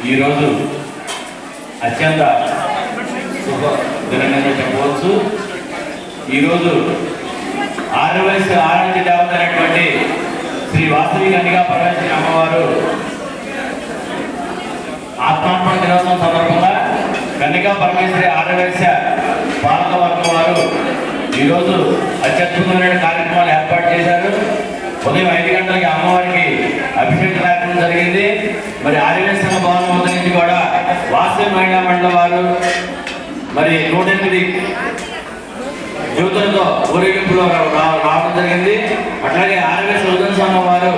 ఈరోజు అత్యంత శుభ దినంగా చెప్పవచ్చు. ఈరోజు ఆరవయసు ఆరాధ్య దేవత అయినటువంటి శ్రీ వాసవి కన్యకా పరమేశ్వరి అమ్మవారు ఆత్మార్పణ దినోత్సవం సందర్భంగా కన్యకా పరమేశ్వరి ఆరవయస పాలక వర్గం వారు ఈరోజు అత్యద్భుతమైన కార్యక్రమాలు ఏర్పాటు చేశారు. ఉదయం 5 గంటలకి అమ్మవారికి అభిషేక కార్యక్రమం జరిగింది. మరి ఆర్యవేశ సంఘ భవనం వద్ద నుంచి కూడా వాసవి మహిళా మండలి వారు మరి 108 జ్యోతులతో ఊరేగింపులో రావడం జరిగింది. అట్లాగే ఆర్యవేశ ఉదయం సంఘం వారు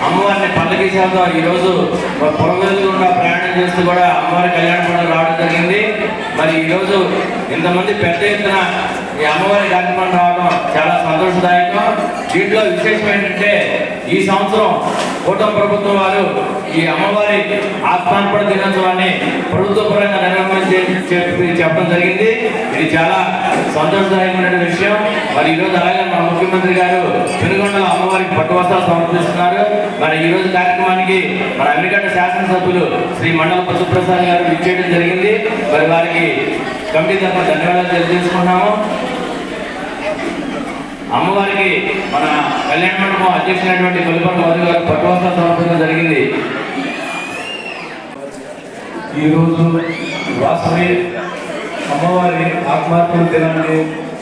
అమ్మవారిని పల్లకి సేవతో ఈరోజు పొరవేలుగా ప్రయాణం చేస్తూ కూడా అమ్మవారి కళ్యాణ పండుగ రావడం జరిగింది. మరి ఈరోజు ఇంతమంది పెద్ద ఎత్తున ఈ అమ్మవారి కార్యక్రమం రావడం చాలా సంతోషదాయకం. దీంట్లో విశేషం ఏంటంటే ఈ సంవత్సరం కూటమి ప్రభుత్వం వారు ఈ అమ్మవారి ఆత్మార్పణ దినోత్సవాన్ని ప్రభుత్వపరంగా చెప్పడం జరిగింది. ఇది చాలా సంతోషదాయకమైన విషయం. మరి ఈరోజు అలాగే మన ముఖ్యమంత్రి గారు పెనుగొండలో అమ్మవారికి పట్టు వస్త్రాలు సమర్పిస్తున్నారు. మరి ఈరోజు కార్యక్రమానికి మన అమెరికా శాసనసభ్యులు శ్రీ మండల పశుప్రసాద్ గారు ఇచ్చేయడం జరిగింది. మరి వారికి కమిటీ తరఫున ధన్యవాదాలు తెలియజేసుకున్నాము. అమ్మవారికి మన కళ్యాణ మండపం అధ్యక్షులైనటువంటి కొలిపర మధు గారు పట్టు వస్త్రాలు సమర్పించడం జరిగింది. ఈరోజు వాసవి అమ్మవారి ఆత్మార్పణ దినాన్ని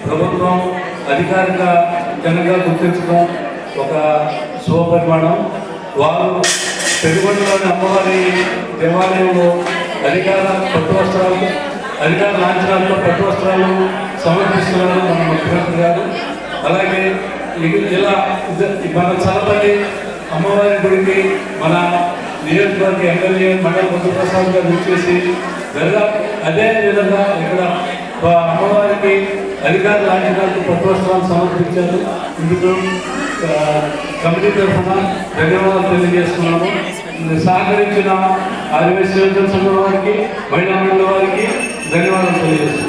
ప్రభుత్వం అధికారిక జనంగా గుర్తించడం ఒక శుభపరిమాణం. వారు పెనుగొండలోని అమ్మవారి దేవాలయంలో అధికార లాంఛనాలతో పట్టు వస్త్రాలు సమర్పిస్తున్నారు మన ముఖ్యమంత్రి గారు. అలాగే ఇలా మన చలపల్లి అమ్మవారి గుడికి మన నియోజకవర్గ ఎమ్మెల్యే మండల పశుప్రసాద్ గారు వచ్చేసి అదే విధంగా ఇక్కడ అమ్మవారికి అధికార లాంఛనాలకు పట్టు వస్త్రాలు సమర్పించారు. ఇందుకు కమిటీ తరఫున ధన్యవాదాలు తెలియజేస్తున్నాము. సహకరించిన ఆర్యవేశ సంఘం వారికి, మహిళా మండలి వారికి ధన్యవాదాలు తెలియజేస్తున్నాము.